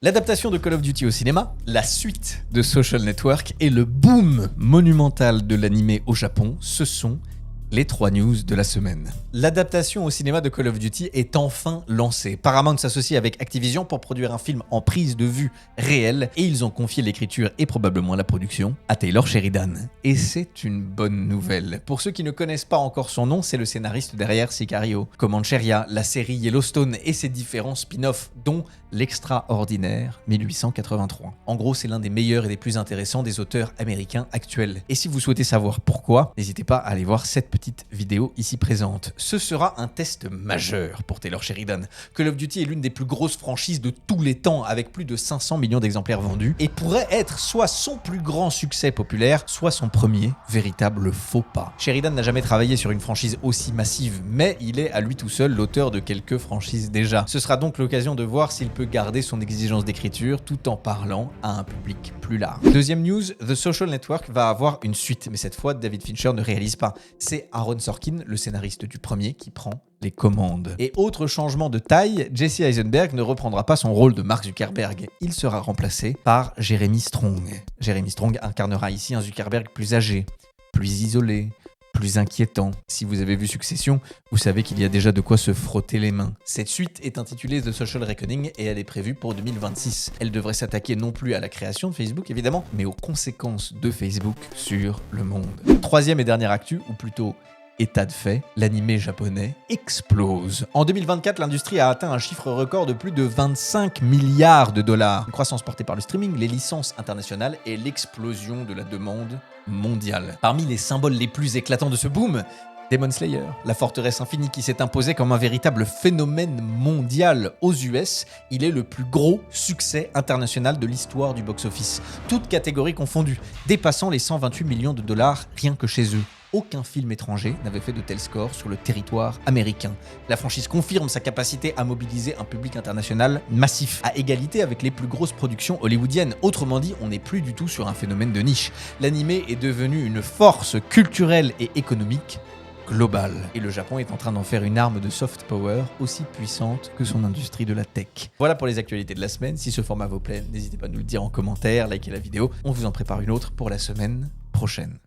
L'adaptation de Call of Duty au cinéma, la suite de Social Network et le boom monumental de l'animé au Japon, ce sont les 3 news de la semaine. L'adaptation au cinéma de Call of Duty est enfin lancée. Paramount s'associe avec Activision pour produire un film en prise de vue réelle et ils ont confié l'écriture et probablement la production à Taylor Sheridan. Et c'est une bonne nouvelle. Pour ceux qui ne connaissent pas encore son nom, c'est le scénariste derrière Sicario, Comancheria, la série Yellowstone et ses différents spin-offs, dont l'extraordinaire 1883. En gros, c'est l'un des meilleurs et des plus intéressants des auteurs américains actuels. Et si vous souhaitez savoir pourquoi, n'hésitez pas à aller voir cette petite vidéo ici présente. Ce sera un test majeur pour Taylor Sheridan. Call of Duty est l'une des plus grosses franchises de tous les temps, avec plus de 500 millions d'exemplaires vendus, et pourrait être soit son plus grand succès populaire, soit son premier véritable faux pas. Sheridan n'a jamais travaillé sur une franchise aussi massive, mais il est à lui tout seul l'auteur de quelques franchises déjà. Ce sera donc l'occasion de voir s'il peut garder son exigence d'écriture tout en parlant à un public plus large. Deuxième news, The Social Network va avoir une suite, mais cette fois David Fincher ne réalise pas. C'est Aaron Sorkin, le scénariste du premier, qui prend les commandes. Et autre changement de taille, Jesse Eisenberg ne reprendra pas son rôle de Mark Zuckerberg. Il sera remplacé par Jeremy Strong. Jeremy Strong incarnera ici un Zuckerberg plus âgé, plus isolé, plus inquiétant. Si vous avez vu Succession, vous savez qu'il y a déjà de quoi se frotter les mains. Cette suite est intitulée The Social Reckoning et elle est prévue pour 2026. Elle devrait s'attaquer non plus à la création de Facebook évidemment, mais aux conséquences de Facebook sur le monde. Troisième et dernière actu, ou plutôt état de fait, l'animé japonais explose. En 2024, l'industrie a atteint un chiffre record de plus de 25 milliards de dollars. Une croissance portée par le streaming, les licences internationales et l'explosion de la demande mondiale. Parmi les symboles les plus éclatants de ce boom, Demon Slayer, la forteresse infinie qui s'est imposée comme un véritable phénomène mondial aux US, il est le plus gros succès international de l'histoire du box-office, toutes catégories confondues, dépassant les 128 millions de dollars rien que chez eux. Aucun film étranger n'avait fait de tels scores sur le territoire américain. La franchise confirme sa capacité à mobiliser un public international massif, à égalité avec les plus grosses productions hollywoodiennes. Autrement dit, on n'est plus du tout sur un phénomène de niche. L'animé est devenu une force culturelle et économique globale. Et le Japon est en train d'en faire une arme de soft power aussi puissante que son industrie de la tech. Voilà pour les actualités de la semaine. Si ce format vous plaît, n'hésitez pas à nous le dire en commentaire, likez la vidéo. On vous en prépare une autre pour la semaine prochaine.